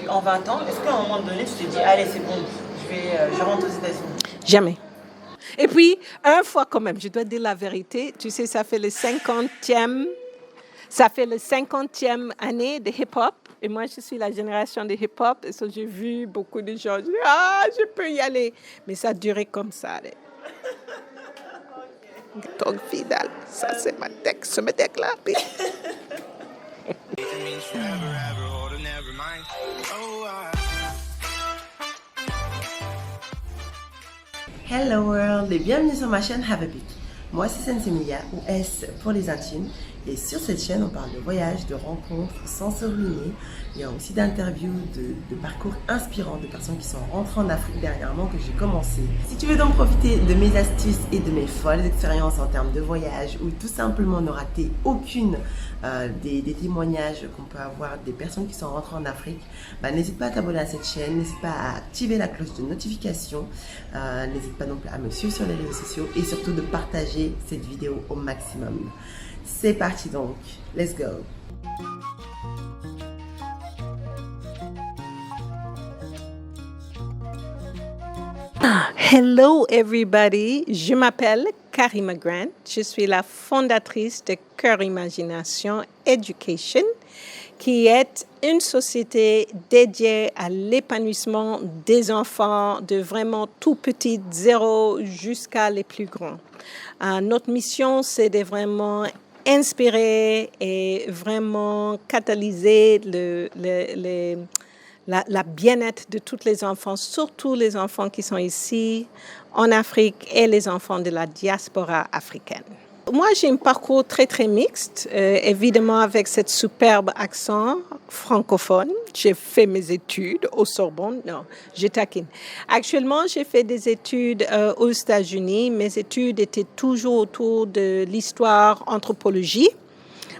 en 20 ans, est-ce qu'à un moment donné, tu te dis, allez, c'est bon, je rentre aux États-Unis? Jamais. Et puis, une fois quand même, je dois dire la vérité, tu sais, ça fait le 50e année de hip-hop. Et moi, je suis la génération de hip-hop. Et ça, j'ai vu beaucoup de gens. Je dis, je peux y aller. Mais ça a duré comme ça. Donc, Fidal, ça, c'est ma texte. Je me déclare. Hello world et bienvenue sur ma chaîne Have a Pic. Moi c'est Sensemilia ou S pour les intimes et sur cette chaîne on parle de voyages, de rencontres sans se ruiner. Il y a aussi d'interviews, de parcours inspirants de personnes qui sont rentrées en Afrique dernièrement que j'ai commencé. Si tu veux donc profiter de mes astuces et de mes folles expériences en termes de voyage ou tout simplement ne rater aucune des témoignages qu'on peut avoir des personnes qui sont rentrées en Afrique, n'hésite pas à t'abonner à cette chaîne, n'hésite pas à activer la cloche de notification, n'hésite pas non plus à me suivre sur les réseaux sociaux et surtout de partager cette vidéo au maximum. C'est parti donc, let's go! Hello everybody, je m'appelle Karima Grant, je suis la fondatrice de Cœur Imagination Education, qui est une société dédiée à l'épanouissement des enfants de vraiment tout petit, 0 jusqu'à les plus grands. Notre mission, c'est de vraiment inspirer et vraiment catalyser la bien-être de tous les enfants, surtout les enfants qui sont ici en Afrique et les enfants de la diaspora africaine. Moi, j'ai un parcours très, très mixte, évidemment avec cette superbe accent francophone. J'ai fait mes études au Sorbonne. Non, je taquine. Actuellement, j'ai fait des études aux États-Unis. Mes études étaient toujours autour de l'histoire, anthropologie.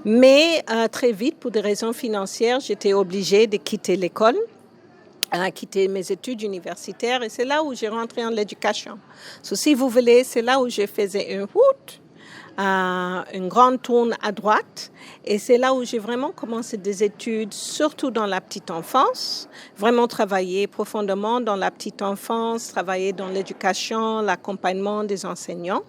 Mais très vite, pour des raisons financières, j'étais obligée de quitter l'école, quitter mes études universitaires. Et c'est là où j'ai rentré en l'éducation. So, si vous voulez, c'est là où je faisais une route, une grande tourne à droite. Et c'est là où j'ai vraiment commencé des études, surtout dans la petite enfance, vraiment travailler profondément dans la petite enfance, travailler dans l'éducation, l'accompagnement des enseignants.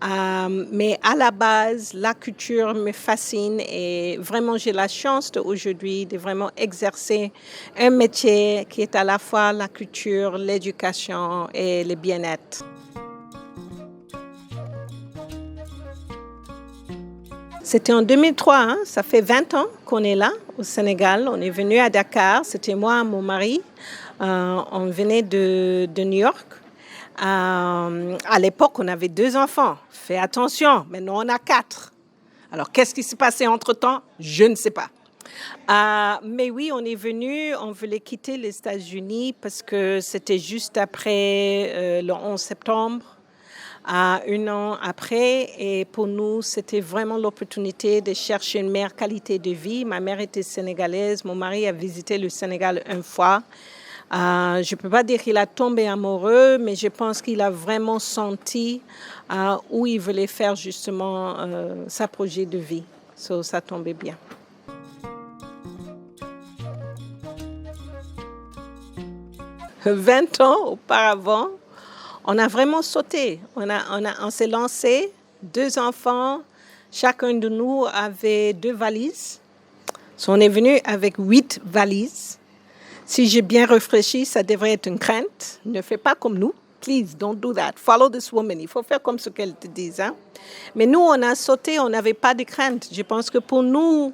Mais à la base, la culture me fascine et vraiment j'ai la chance aujourd'hui de vraiment exercer un métier qui est à la fois la culture, l'éducation et le bien-être. C'était en 2003, ça fait 20 ans qu'on est là au Sénégal. On est venu à Dakar, c'était moi et mon mari. On venait de New York. À l'époque, on avait 2 enfants. Fais attention, maintenant on a 4. Alors, qu'est-ce qui s'est passé entre-temps? Je ne sais pas. Mais oui, on est venu, on voulait quitter les États-Unis parce que c'était juste après le 11 septembre. 1 an après, et pour nous, c'était vraiment l'opportunité de chercher une meilleure qualité de vie. Ma mère était sénégalaise, mon mari a visité le Sénégal une fois. Je ne peux pas dire qu'il a tombé amoureux, mais je pense qu'il a vraiment senti où il voulait faire justement sa projet de vie. So, ça tombait bien. « 20 ans auparavant, on a vraiment sauté. On s'est lancé, 2 enfants. Chacun de nous avait 2 valises. So, on est venu avec 8 valises. Si j'ai bien réfléchi, ça devrait être une crainte. Ne fais pas comme nous. Please, don't do that. Follow this woman. Il faut faire comme ce qu'elle te dit. Hein? Mais nous, on a sauté, on n'avait pas de crainte. Je pense que pour nous,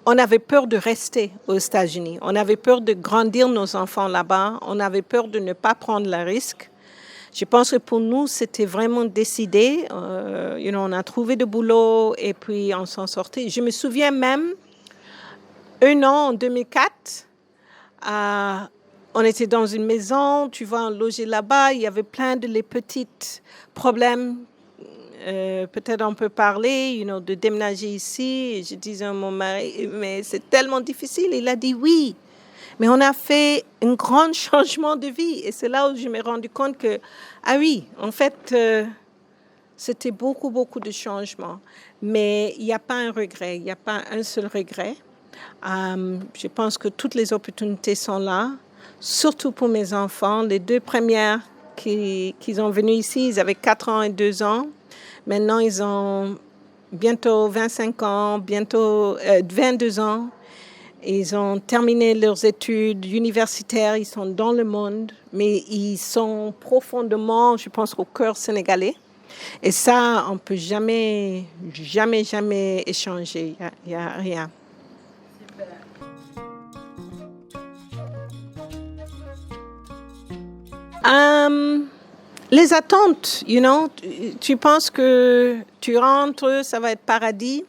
on avait peur de rester aux États-Unis. On avait peur de grandir nos enfants là-bas. On avait peur de ne pas prendre le risque. Je pense que pour nous, c'était vraiment décidé. On a trouvé du boulot et puis on s'en sortait. Je me souviens même, 1 an en 2004, on était dans une maison, tu vois, on logeait là-bas. Il y avait plein de les petits problèmes. Peut-être on peut parler, de déménager ici. Et je disais à mon mari, mais c'est tellement difficile. Il a dit oui. Mais on a fait un grand changement de vie. Et c'est là où je me suis rendu compte que, oui, en fait, c'était beaucoup de changements. Mais il n'y a pas un regret. Il n'y a pas un seul regret. Je pense que toutes les opportunités sont là, surtout pour mes enfants. Les deux premières qui sont venues ici, ils avaient 4 ans et 2 ans. Maintenant, ils ont bientôt 25 ans, bientôt 22 ans. Ils ont terminé leurs études universitaires, ils sont dans le monde, mais ils sont profondément, je pense, au cœur sénégalais. Et ça, on ne peut jamais échanger. Il n'y a rien. Les attentes, tu penses que tu rentres, ça va être paradis.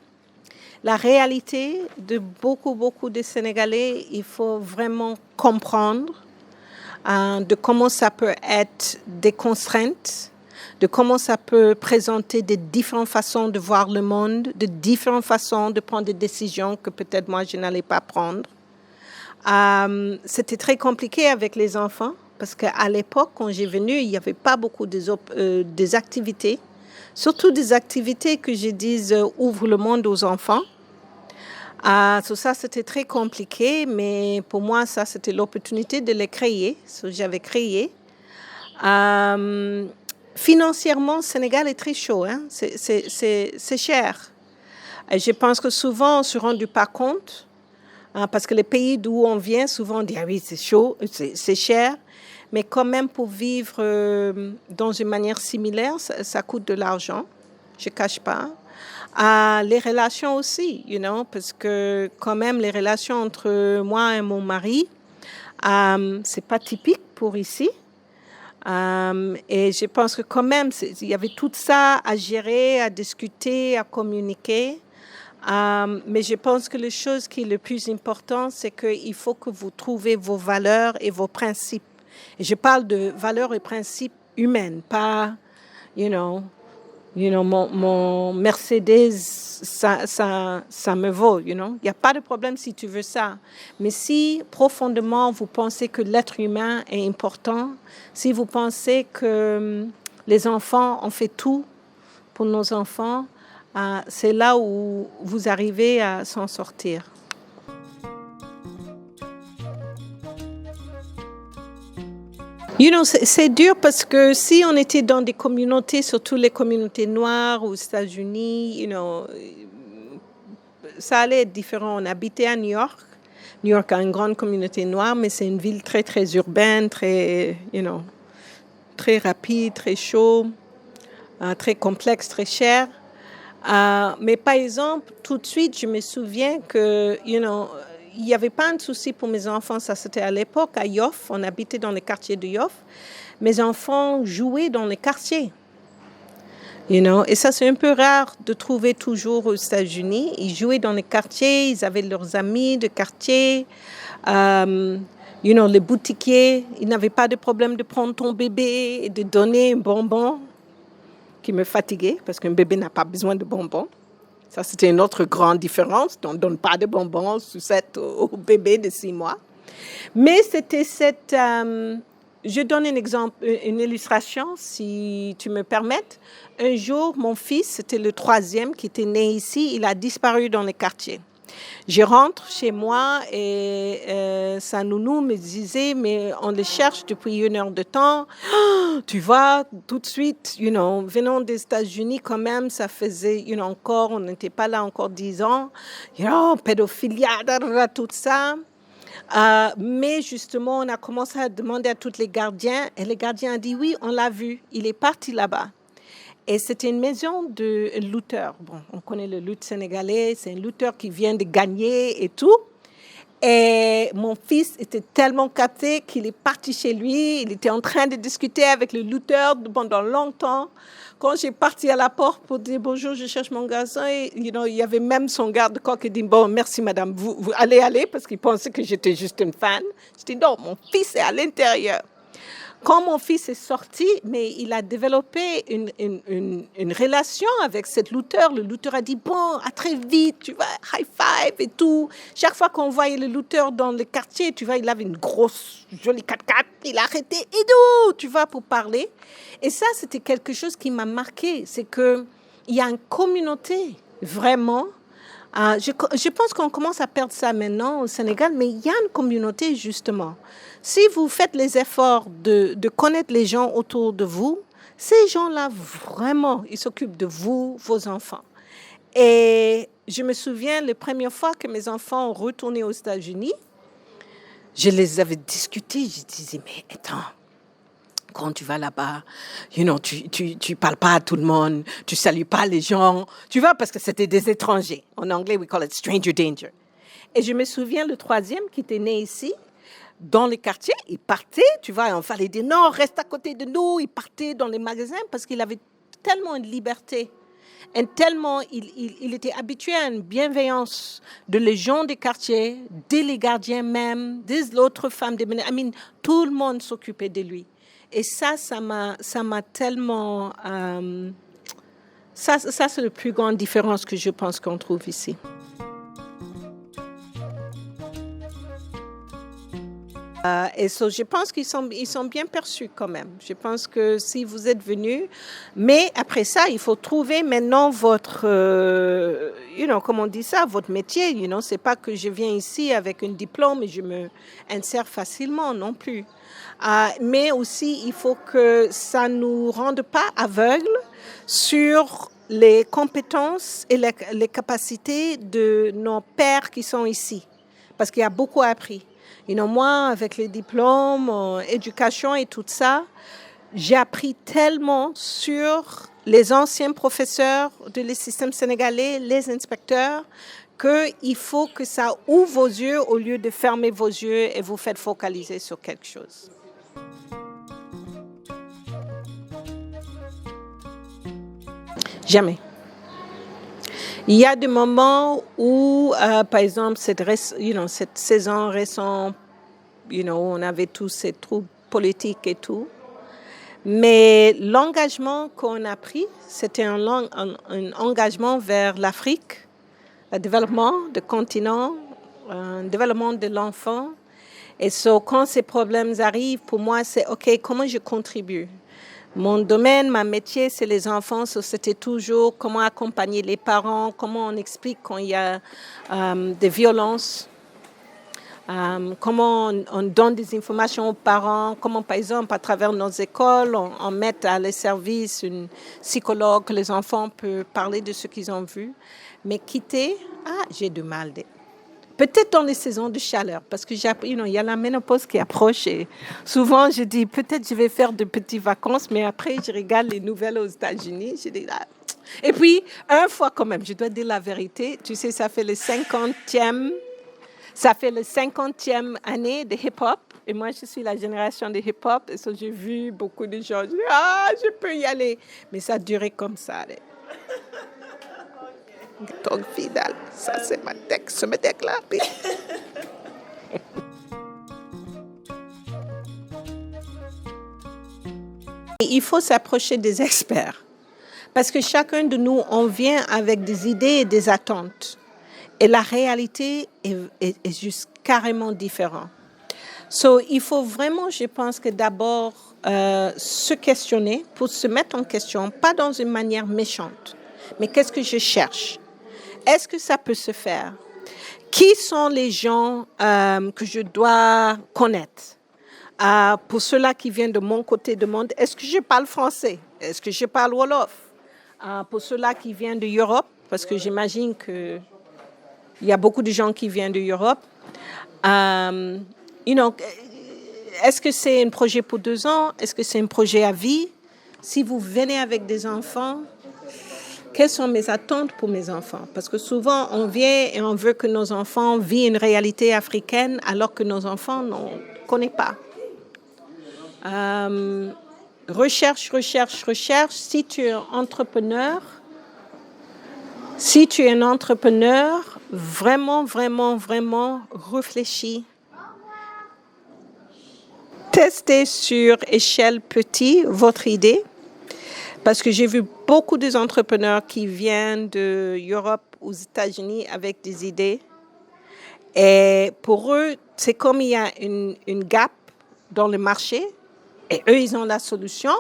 La réalité de beaucoup de Sénégalais, il faut vraiment comprendre de comment ça peut être des contraintes, de comment ça peut présenter des différentes façons de voir le monde, de différentes façons de prendre des décisions que peut-être moi je n'allais pas prendre. C'était très compliqué avec les enfants parce qu'à l'époque, quand j'ai venu, il n'y avait pas beaucoup des activités, surtout des activités que je dis ouvrent le monde aux enfants. Ça, c'était très compliqué, mais pour moi, ça, c'était l'opportunité de les créer. J'avais créé. Financièrement, le Sénégal est très chaud. Hein? C'est cher. Et je pense que souvent, on ne se rend pas compte, parce que les pays d'où on vient, souvent, on dit « Ah oui, c'est chaud, c'est cher ». Mais quand même, pour vivre dans une manière similaire, ça coûte de l'argent. Je ne cache pas. Les relations aussi, parce que quand même, les relations entre moi et mon mari, c'est pas typique pour ici. Et je pense que quand même, il y avait tout ça à gérer, à discuter, à communiquer. Mais je pense que la chose qui est le plus important, c'est qu'il faut que vous trouviez vos valeurs et vos principes. Et je parle de valeurs et principes humains, pas, mon Mercedes, ça me vaut, Il n'y a pas de problème si tu veux ça. Mais si profondément vous pensez que l'être humain est important, si vous pensez que les enfants, on fait tout pour nos enfants, c'est là où vous arrivez à s'en sortir. C'est dur parce que si on était dans des communautés, surtout les communautés noires aux États-Unis, ça allait être différent. On habitait à New York. New York a une grande communauté noire, mais c'est une ville très, très urbaine, très, très rapide, très chaud, très complexe, très cher. Mais par exemple, tout de suite, je me souviens que, il n'y avait pas un souci pour mes enfants. Ça, c'était à l'époque, à Yoff. On habitait dans les quartiers de Yoff. Mes enfants jouaient dans les quartiers. Et ça, c'est un peu rare de trouver toujours aux États-Unis. Ils jouaient dans les quartiers. Ils avaient leurs amis de quartier. Les boutiquiers, ils n'avaient pas de problème de prendre ton bébé et de donner un bonbon qui me fatiguait parce qu'un bébé n'a pas besoin de bonbons. Ça, c'était une autre grande différence. On ne donne pas de bonbons au bébé de 6 mois. Mais c'était cette... je donne un exemple, une illustration, si tu me permettes. Un jour, mon fils, c'était le 3e qui était né ici, il a disparu dans les quartiers. Je rentre chez moi et sa nounou me disait, mais on le cherche depuis 1 heure de temps. Oh, tu vois, tout de suite, venant des États-Unis quand même, ça faisait, on n'était pas là encore 10 ans. Pédophilie, tout ça. Mais justement, on a commencé à demander à tous les gardiens et les gardiens ont dit, oui, on l'a vu, il est parti là-bas. Et c'était une maison de lutteur. Bon, on connaît le lutte sénégalais, c'est un lutteur qui vient de gagner et tout. Et mon fils était tellement capté qu'il est parti chez lui. Il était en train de discuter avec le lutteur pendant longtemps. Quand j'ai parti à la porte pour dire bonjour, je cherche mon garçon, et, il y avait même son garde-corps qui dit bon, merci madame, vous allez, parce qu'il pensait que j'étais juste une fan. Je dis non, mon fils est à l'intérieur. Quand mon fils est sorti, mais il a développé une relation avec cette lutteur. Le lutteur a dit, bon, à très vite, tu vois, high five et tout. Chaque fois qu'on voyait le lutteur dans le quartier, tu vois, il avait une grosse, jolie 4x4. Il arrêtait, et tout, tu vois, pour parler. Et ça, c'était quelque chose qui m'a marqué. C'est qu'il y a une communauté, vraiment, Je pense qu'on commence à perdre ça maintenant au Sénégal, mais il y a une communauté justement. Si vous faites les efforts de connaître les gens autour de vous, ces gens-là, vraiment, ils s'occupent de vous, vos enfants. Et je me souviens, la première fois que mes enfants ont retourné aux États-Unis, je les avais discutés, je disais, mais attends, quand tu vas là-bas, tu parles pas à tout le monde, tu salues pas les gens, tu vois, parce que c'était des étrangers. En anglais, we call it stranger danger. Et je me souviens, le troisième qui était né ici, dans les quartiers, il partait, tu vois, on fallait dire non, reste à côté de nous. Il partait dans les magasins parce qu'il avait tellement de liberté. Et tellement, il était habitué à une bienveillance de les gens des quartiers, des gardiens même, des autres femmes. Tout le monde s'occupait de lui. Et ça m'a tellement... ça, c'est la plus grande différence que je pense qu'on trouve ici. Et je pense qu'ils sont bien perçus quand même. Je pense que si vous êtes venus, mais après ça, il faut trouver maintenant votre, comment on dit ça, votre métier. C'est pas que je viens ici avec un diplôme et je me insère facilement non plus. Mais aussi, il faut que ça nous rende pas aveugles sur les compétences et les capacités de nos pairs qui sont ici, parce qu'il y a beaucoup appris. Moi, avec les diplômes, éducation et tout ça, j'ai appris tellement sur les anciens professeurs du système sénégalais, les inspecteurs, qu'il faut que ça ouvre vos yeux au lieu de fermer vos yeux et vous faites focaliser sur quelque chose. Jamais. Il y a des moments où, par exemple, cette saison récente, on avait tous ces troubles politiques et tout. Mais l'engagement qu'on a pris, c'était un engagement vers l'Afrique, le développement du continent, le développement de l'enfant. Et quand ces problèmes arrivent, pour moi, c'est OK, comment je contribue? Mon domaine, ma métier, c'est les enfants. C'était toujours comment accompagner les parents, comment on explique quand il y a des violences, comment on donne des informations aux parents, comment, par exemple, à travers nos écoles, on met à les services une psychologue, que les enfants peuvent parler de ce qu'ils ont vu. Mais quitter, j'ai du mal. Peut-être dans les saisons de chaleur, parce que il y a la ménopause qui approche et souvent je dis peut-être je vais faire de petites vacances, mais après je regarde les nouvelles aux États-Unis, je dis Et puis, une fois quand même, je dois dire la vérité, tu sais, ça fait le 50e année de hip-hop et moi je suis la génération de hip-hop et j'ai vu beaucoup de gens, je dis je peux y aller, mais ça a duré comme ça. Donc, fidèle, ça c'est ma texte, je me déclare. Il faut s'approcher des experts parce que chacun de nous, on vient avec des idées et des attentes. Et la réalité est juste carrément différente. Il faut vraiment, je pense que d'abord, se questionner pour se mettre en question, pas dans une manière méchante, mais qu'est-ce que je cherche? Est-ce que ça peut se faire? Qui sont les gens que je dois connaître? Pour ceux-là qui viennent de mon côté du monde, est-ce que je parle français? Est-ce que je parle Wolof? Pour ceux-là qui viennent de l'Europe, parce que j'imagine qu'il y a beaucoup de gens qui viennent de l'Europe. Est-ce que c'est un projet pour 2 ans? Est-ce que c'est un projet à vie? Si vous venez avec des enfants, quelles sont mes attentes pour mes enfants? Parce que souvent, on vient et on veut que nos enfants vivent une réalité africaine alors que nos enfants ne connaissent pas. Recherche. Si tu es un entrepreneur, vraiment réfléchis. Testez sur échelle petite votre idée. Parce que j'ai vu beaucoup d'entrepreneurs qui viennent de l'Europe aux États-Unis avec des idées. Et pour eux, c'est comme il y a une gap dans le marché. Et eux, ils ont la solution.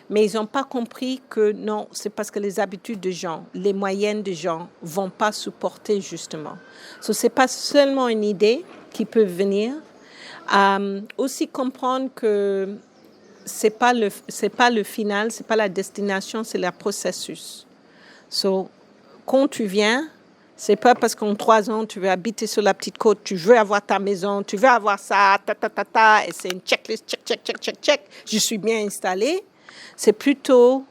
Mais ils n'ont pas compris que non, c'est parce que les habitudes de gens, les moyennes de gens ne vont pas supporter justement. Ce n'est pas seulement une idée qui peut venir. Aussi comprendre que ce n'est pas le final, ce n'est pas la destination, c'est le processus. Quand tu viens, ce n'est pas parce qu'en 3 ans, tu veux habiter sur la petite côte, tu veux avoir ta maison, tu veux avoir ça, et c'est une checklist, check, je suis bien installée. C'est plutôt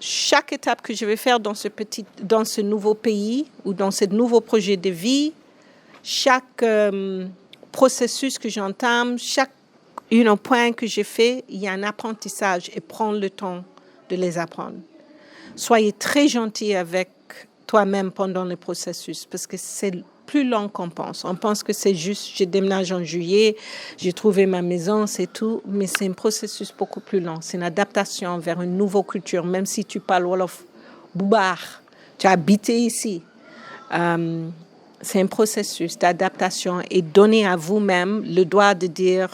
chaque étape que je vais faire dans ce nouveau pays ou dans ce nouveau projet de vie, chaque processus que j'entame, chaque point que je fais, il y a un apprentissage et prendre le temps de les apprendre. Soyez très gentil avec toi-même pendant le processus parce que c'est plus long qu'on pense. On pense que c'est juste, j'ai déménagé en juillet, j'ai trouvé ma maison, c'est tout, mais c'est un processus beaucoup plus long. C'est une adaptation vers une nouvelle culture, même si tu parles Wolof Boubar, tu as habité ici. C'est un processus d'adaptation et donner à vous-même le droit de dire,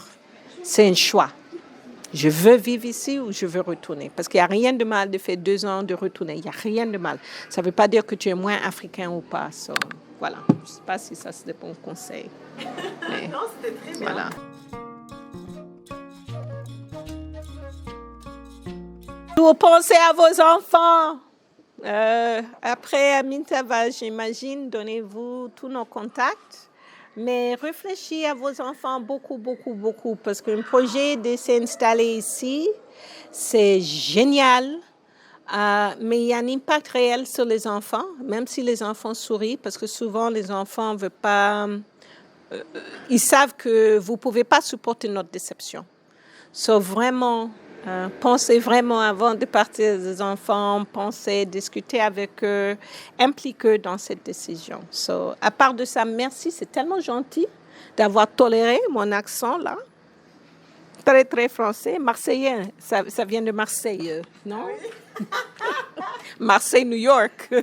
c'est un choix. Je veux vivre ici ou je veux retourner. Parce qu'il n'y a rien de mal de faire 2 ans de retourner. Il n'y a rien de mal. Ça ne veut pas dire que tu es moins africain ou pas. Voilà. Je ne sais pas si ça, c'est des bons conseils. Mais, Non, c'était très bien. Voilà. Vous pensez à vos enfants. Après, Aminta va, j'imagine, donnez-vous tous nos contacts. Mais réfléchissez à vos enfants beaucoup, parce qu'un projet de s'installer ici, c'est génial, mais il y a un impact réel sur les enfants, même si les enfants sourient, parce que souvent les enfants ne veulent pas, ils savent que vous ne pouvez pas supporter notre déception. Vraiment, pensez vraiment avant de partir des enfants, pensez, discuter avec eux, impliquez-eux dans cette décision. À part de ça, merci, c'est tellement gentil d'avoir toléré mon accent là. Très, très français. Marseillais, ça vient de Marseille, non? Oui. Marseille, New York.